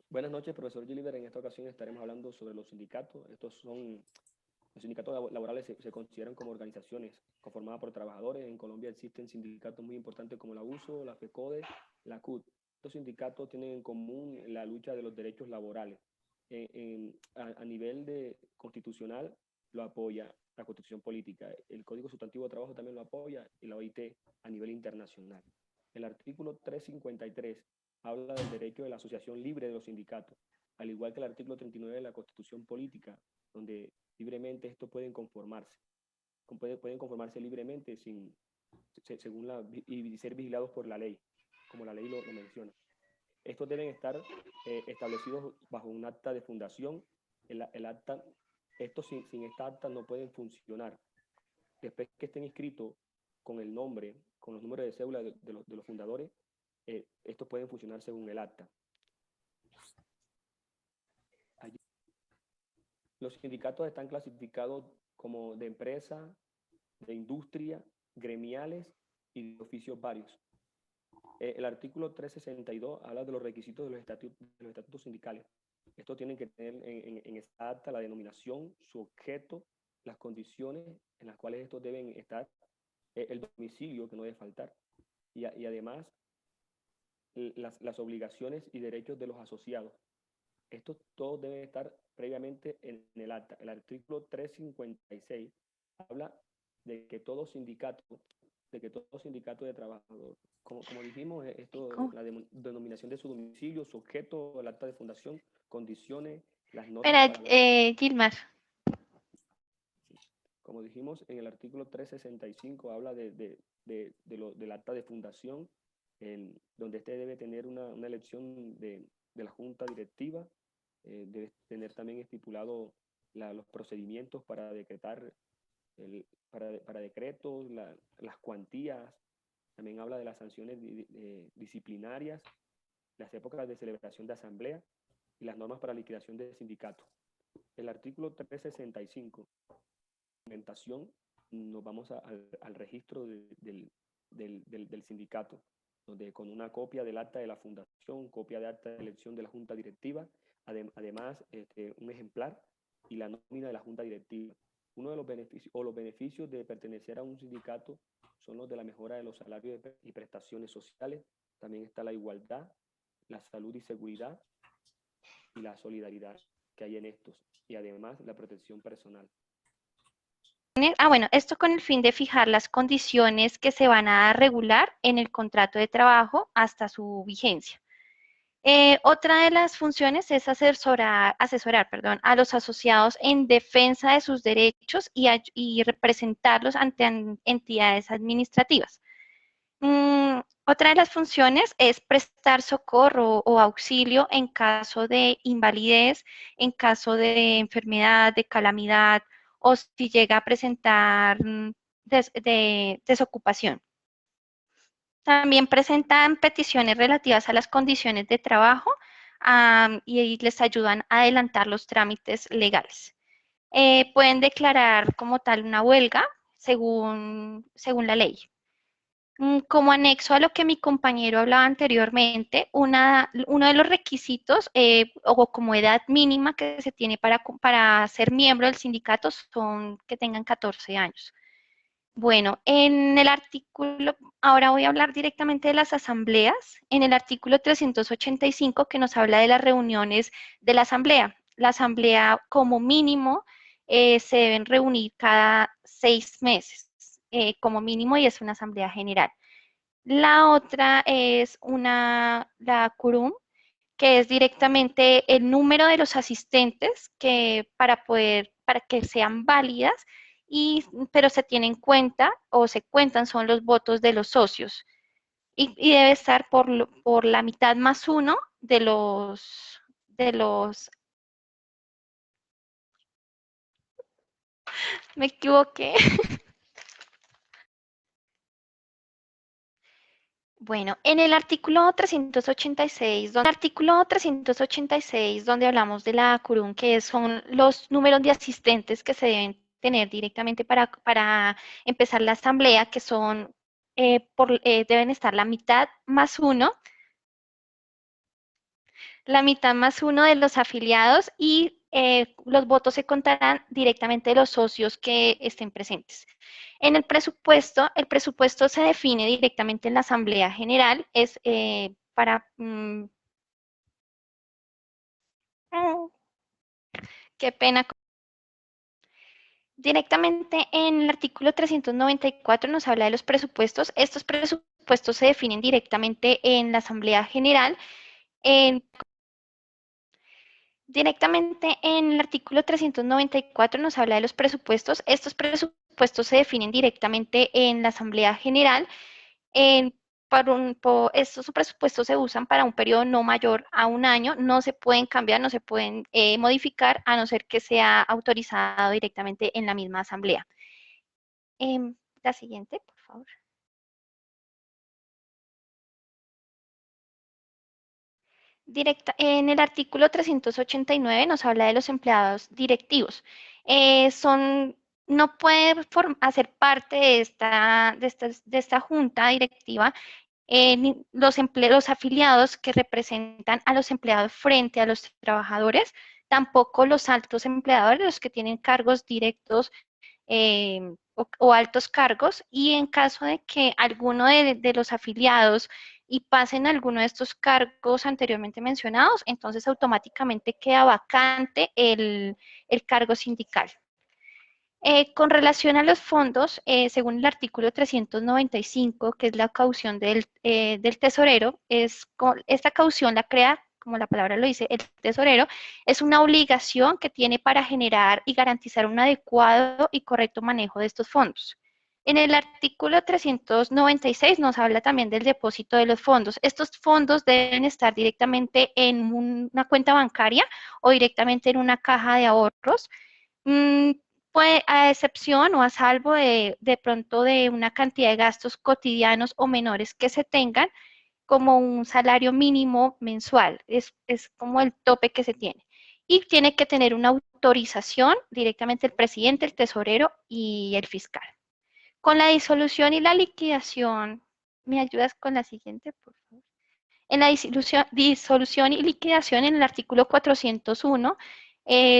Buenas noches, profesor Gilliver. En esta ocasión estaremos hablando sobre los sindicatos. Los sindicatos laborales se consideran como organizaciones conformadas por trabajadores. En Colombia existen sindicatos muy importantes como la USO, la FECODE, la CUT. Estos sindicatos tienen en común la lucha de los derechos laborales. A nivel constitucional lo apoya la Constitución Política. El Código Sustantivo de Trabajo también lo apoya y la OIT a nivel internacional. El artículo 353 habla del derecho de la asociación libre de los sindicatos, al igual que el artículo 39 de la Constitución Política, donde libremente estos pueden conformarse libremente y ser vigilados por la ley, como la ley lo menciona. Estos deben estar establecidos bajo un acta de fundación. Estos sin esta acta no pueden funcionar. Después que estén inscritos con el nombre, con los números de cédula de los fundadores, estos pueden funcionar según el acta. Los sindicatos están clasificados como de empresa, de industria, gremiales y de oficios varios. El artículo 362 habla de los requisitos de los estatutos sindicales. Estos tienen que tener en esta acta la denominación, su objeto, las condiciones en las cuales estos deben estar, el domicilio que no debe faltar, y además las obligaciones y derechos de los asociados. Estos todos deben estar previamente en el acta. El artículo 356 habla de que todo sindicato de trabajadores, como dijimos, la denominación de su domicilio, su objeto, el acta de fundación, condiciones, las normas. Gilmar. Como dijimos, en el artículo 365 habla del acta de fundación, donde este debe tener una elección de la junta directiva, debe tener también estipulado los procedimientos para decretar, para decretos, las cuantías. También habla de las sanciones disciplinarias, las épocas de celebración de asamblea y las normas para liquidación de sindicatos. El artículo 365, documentación, nos vamos al registro del sindicato, donde con una copia del acta de la fundación, copia de acta de elección de la junta directiva, además un ejemplar y la nómina de la junta directiva. Uno de los beneficios de pertenecer a un sindicato son los de la mejora de los salarios y prestaciones sociales. También está la igualdad, la salud y seguridad y la solidaridad que hay en estos, y además la protección personal. Bueno, esto con el fin de fijar las condiciones que se van a regular en el contrato de trabajo hasta su vigencia. Otra de las funciones es asesorar a los asociados en defensa de sus derechos y representarlos ante entidades administrativas. Otra de las funciones es prestar socorro o auxilio en caso de invalidez, en caso de enfermedad, de calamidad, o si llega a presentar desocupación. También presentan peticiones relativas a las condiciones de trabajo y les ayudan a adelantar los trámites legales. Pueden declarar como tal una huelga según la ley. Como anexo a lo que mi compañero hablaba anteriormente, uno de los requisitos o como edad mínima que se tiene para ser miembro del sindicato son que tengan 14 años. Bueno, en el artículo, ahora voy a hablar directamente de las asambleas. En el artículo 385 que nos habla de las reuniones de la asamblea. La asamblea como mínimo se deben reunir cada 6 meses, como mínimo, y es una asamblea general. La otra es la quórum, que es directamente el número de los asistentes para que sean válidas, pero se tiene en cuenta o se cuentan son los votos de los socios y debe estar por la mitad más uno de los me equivoqué. Bueno, en el artículo 386, donde hablamos de la quórum, que son los números de asistentes que se deben tener directamente para empezar la asamblea, que son, deben estar la mitad más uno la mitad más uno de los afiliados y los votos se contarán directamente de los socios que estén presentes. En el presupuesto se define directamente en la Asamblea General, es para... qué pena. Directamente en el artículo 394 nos habla de los presupuestos. Estos presupuestos se definen directamente en la Asamblea General. Directamente en el artículo 394 nos habla de los presupuestos. Estos presupuestos se definen directamente en la Asamblea General. Estos presupuestos se usan para un periodo no mayor a un año, no se pueden cambiar, no se pueden modificar, a no ser que sea autorizado directamente en la misma Asamblea. La siguiente, por favor. En el artículo 389 nos habla de los empleados directivos. No pueden hacer parte de esta junta directiva los afiliados que representan a los empleados frente a los trabajadores, tampoco los altos empleadores, los que tienen cargos directos o altos cargos, y en caso de que alguno de los afiliados y pasen alguno de estos cargos anteriormente mencionados, entonces automáticamente queda vacante el cargo sindical. Con relación a los fondos, según el artículo 395, que es la caución del tesorero, esta caución la crea, como la palabra lo dice, el tesorero, es una obligación que tiene para generar y garantizar un adecuado y correcto manejo de estos fondos. En el artículo 396 nos habla también del depósito de los fondos. Estos fondos deben estar directamente en una cuenta bancaria o directamente en una caja de ahorros. Pues, a excepción o a salvo de pronto de una cantidad de gastos cotidianos o menores que se tengan, como un salario mínimo mensual, es como el tope que se tiene. Y tiene que tener una autorización directamente el presidente, el tesorero y el fiscal. Con la disolución y la liquidación, ¿me ayudas con la siguiente, por favor? En la disolución y liquidación, en el artículo 401,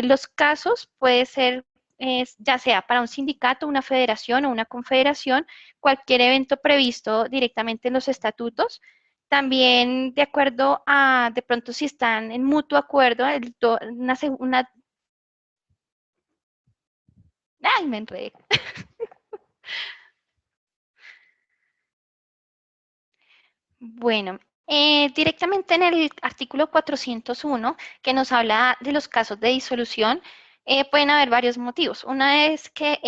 los casos puede ser ya sea para un sindicato, una federación o una confederación, cualquier evento previsto directamente en los estatutos. También de acuerdo a, de pronto si están en mutuo acuerdo, ¡ay, me enredé! Bueno, directamente en el artículo 401, que nos habla de los casos de disolución, pueden haber varios motivos. Una es que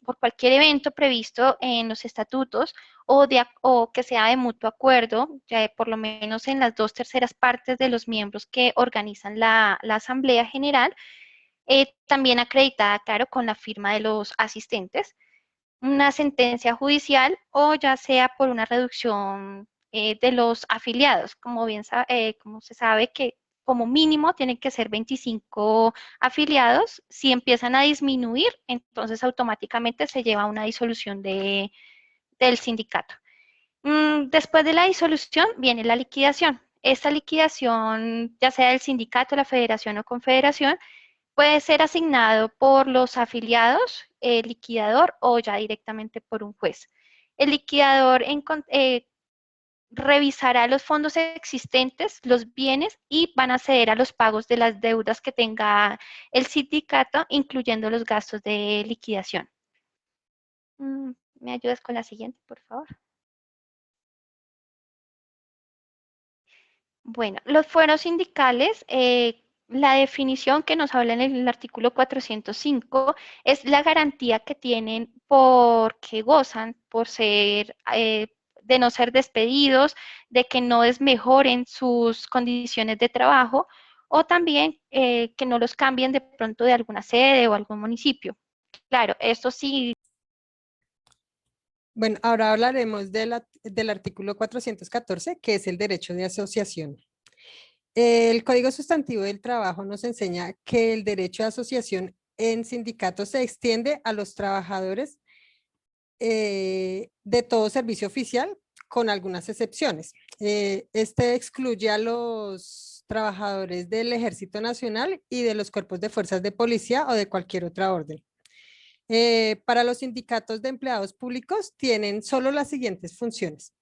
por cualquier evento previsto en los estatutos o que sea de mutuo acuerdo, ya por lo menos en las 2/3 partes de los miembros que organizan la Asamblea General, también acreditada, claro, con la firma de los asistentes, una sentencia judicial o ya sea por una reducción de los afiliados. Como se sabe que como mínimo tienen que ser 25 afiliados. Si empiezan a disminuir, entonces automáticamente se lleva a una disolución del sindicato. Después de la disolución viene la liquidación. Esta liquidación, ya sea del sindicato, la federación o confederación, puede ser asignado por los afiliados, el liquidador o ya directamente por un juez. El liquidador revisará los fondos existentes, los bienes y van a acceder a los pagos de las deudas que tenga el sindicato, incluyendo los gastos de liquidación. ¿Me ayudas con la siguiente, por favor? Bueno, los fueros sindicales, la definición que nos habla en el artículo 405 es la garantía que tienen porque gozan por ser, de no ser despedidos, de que no desmejoren sus condiciones de trabajo o también que no los cambien de pronto de alguna sede o algún municipio. Claro, esto sí. Bueno, ahora hablaremos del artículo 414, que es el derecho de asociación. El Código Sustantivo del Trabajo nos enseña que el derecho de asociación en sindicatos se extiende a los trabajadores de todo servicio oficial, con algunas excepciones. Este excluye a los los trabajadores del Ejército Nacional y de los cuerpos de fuerzas de policía o de cualquier otra orden. Para los sindicatos de empleados públicos tienen solo las siguientes funciones,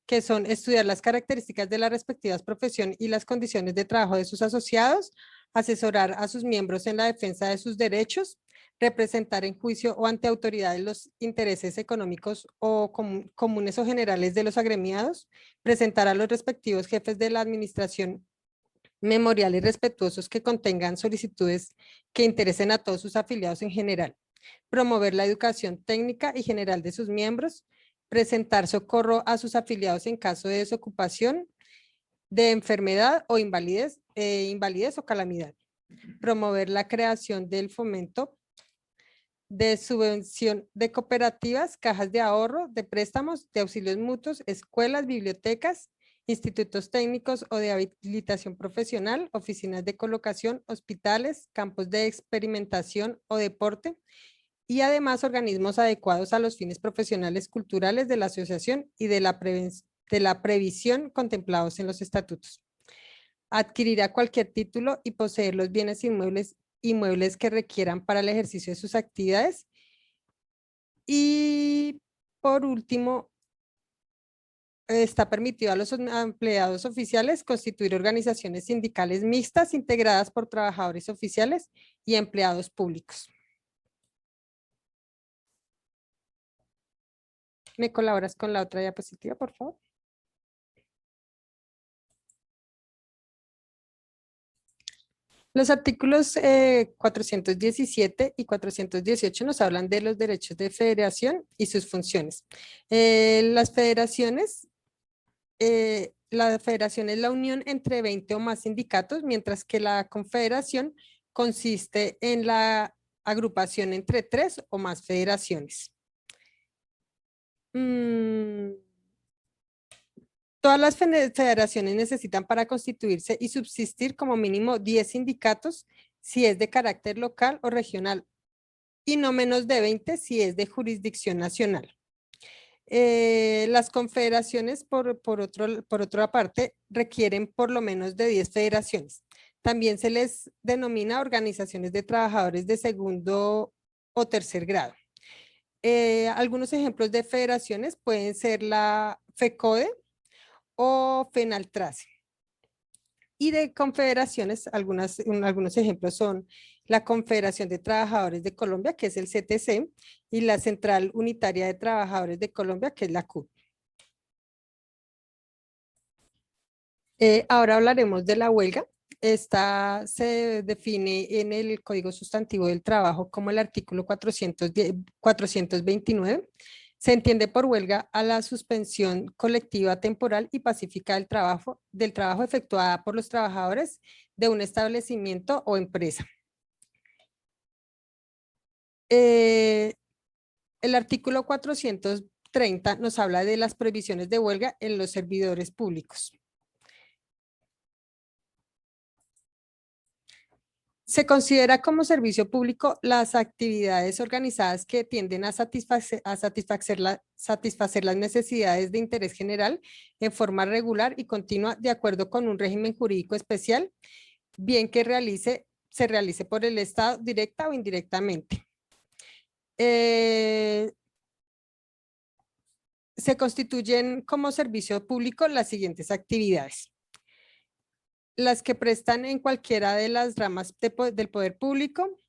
que son estudiar las características de las respectivas profesiones y las condiciones de trabajo de sus asociados, asesorar a sus miembros en la defensa de sus derechos, representar en juicio o ante autoridades los intereses económicos o comunes o generales de los agremiados, presentar a los respectivos jefes de la administración memoriales respetuosos que contengan solicitudes que interesen a todos sus afiliados en general, promover la educación técnica y general de sus miembros, presentar socorro a sus afiliados en caso de desocupación, de enfermedad o invalidez o calamidad, promover la creación del fomento de subvención de cooperativas, cajas de ahorro, de préstamos, de auxilios mutuos, escuelas, bibliotecas, institutos técnicos o de habilitación profesional, oficinas de colocación, hospitales, campos de experimentación o deporte, y además organismos adecuados a los fines profesionales culturales de la asociación y de la previsión contemplados en los estatutos. Adquirirá cualquier título y poseer los bienes inmuebles que requieran para el ejercicio de sus actividades. Y por último, está permitido a los empleados oficiales constituir organizaciones sindicales mixtas integradas por trabajadores oficiales y empleados públicos. ¿Me colaboras con la otra diapositiva, por favor? Los artículos 417 y 418 nos hablan de los derechos de federación y sus funciones. Las federaciones, la federación es la unión entre 20 o más sindicatos, mientras que la confederación consiste en la agrupación entre 3 o más federaciones. Todas las federaciones necesitan para constituirse y subsistir como mínimo 10 sindicatos si es de carácter local o regional y no menos de 20 si es de jurisdicción nacional. Las confederaciones, por otra parte, requieren por lo menos de 10 federaciones. También se les denomina organizaciones de trabajadores de segundo o tercer grado. Algunos ejemplos de federaciones pueden ser la FECODE o FENALTRACE. Y de confederaciones, algunos ejemplos son la Confederación de Trabajadores de Colombia, que es el CTC, y la Central Unitaria de Trabajadores de Colombia, que es la CUT. Ahora hablaremos de la huelga. Esta se define en el Código Sustantivo del Trabajo como el artículo 429. Se entiende por huelga a la suspensión colectiva temporal y pacífica del trabajo efectuada por los trabajadores de un establecimiento o empresa. El artículo 430 nos habla de las prohibiciones de huelga en los servidores públicos. Se considera como servicio público las actividades organizadas que tienden a satisfacer las necesidades de interés general en forma regular y continua de acuerdo con un régimen jurídico especial, bien que se realice por el Estado directa o indirectamente. Se constituyen como servicio público las siguientes actividades: las que prestan en cualquiera de las ramas del poder público,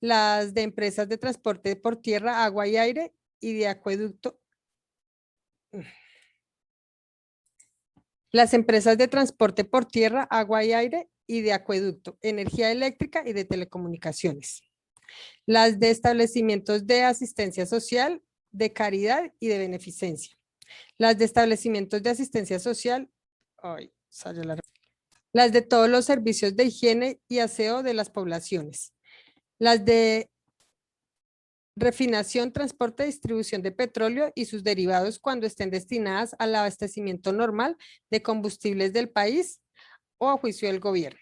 las de empresas de transporte por tierra, agua y aire y de acueducto. Las empresas de transporte por tierra, agua y aire y de acueducto, energía eléctrica y de telecomunicaciones. Las de establecimientos de asistencia social, de caridad y de beneficencia. Las de establecimientos de asistencia social, las de todos los servicios de higiene y aseo de las poblaciones. Las de refinación, transporte, distribución de petróleo y sus derivados cuando estén destinadas al abastecimiento normal de combustibles del país o a juicio del gobierno.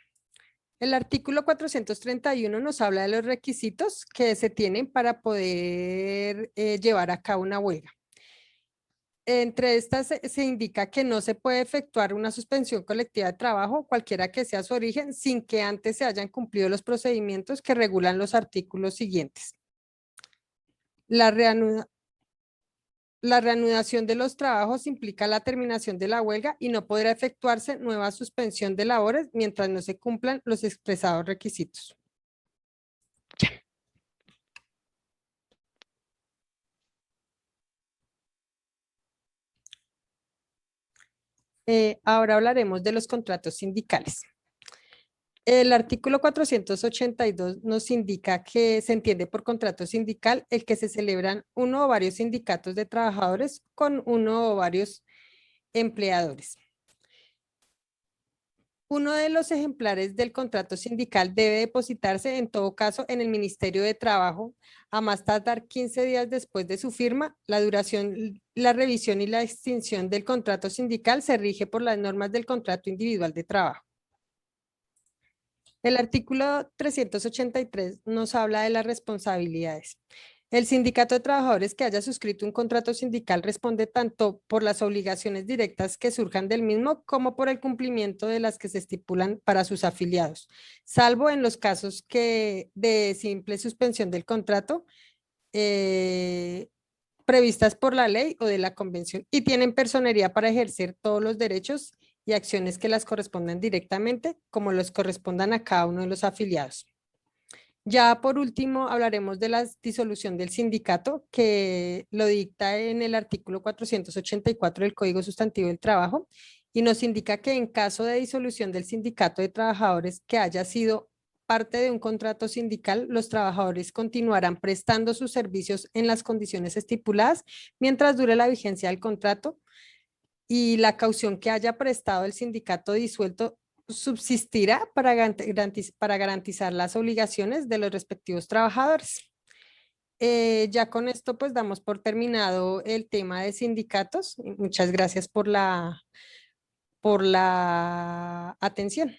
El artículo 431 nos habla de los requisitos que se tienen para poder llevar a cabo una huelga. Entre estas se indica que no se puede efectuar una suspensión colectiva de trabajo, cualquiera que sea su origen, sin que antes se hayan cumplido los procedimientos que regulan los artículos siguientes. La reanudación de los trabajos implica la terminación de la huelga y no podrá efectuarse nueva suspensión de labores mientras no se cumplan los expresados requisitos. Ahora hablaremos de los contratos sindicales. El artículo 482 nos indica que se entiende por contrato sindical el que se celebran uno o varios sindicatos de trabajadores con uno o varios empleadores. Uno de los ejemplares del contrato sindical debe depositarse en todo caso en el Ministerio de Trabajo a más tardar 15 días después de su firma. La duración, la revisión y la extinción del contrato sindical se rige por las normas del contrato individual de trabajo. El artículo 383 nos habla de las responsabilidades. El sindicato de trabajadores que haya suscrito un contrato sindical responde tanto por las obligaciones directas que surjan del mismo como por el cumplimiento de las que se estipulan para sus afiliados, salvo en los casos de simple suspensión del contrato previstas por la ley o de la convención, y tienen personería para ejercer todos los derechos y acciones que las correspondan directamente, como los correspondan a cada uno de los afiliados. Ya por último, hablaremos de la disolución del sindicato, que lo dicta en el artículo 484 del Código Sustantivo del Trabajo, y nos indica que en caso de disolución del sindicato de trabajadores que haya sido parte de un contrato sindical, los trabajadores continuarán prestando sus servicios en las condiciones estipuladas mientras dure la vigencia del contrato, y la caución que haya prestado el sindicato disuelto subsistirá para garantizar las obligaciones de los respectivos trabajadores. Ya con esto pues damos por terminado el tema de sindicatos. Muchas gracias por la atención.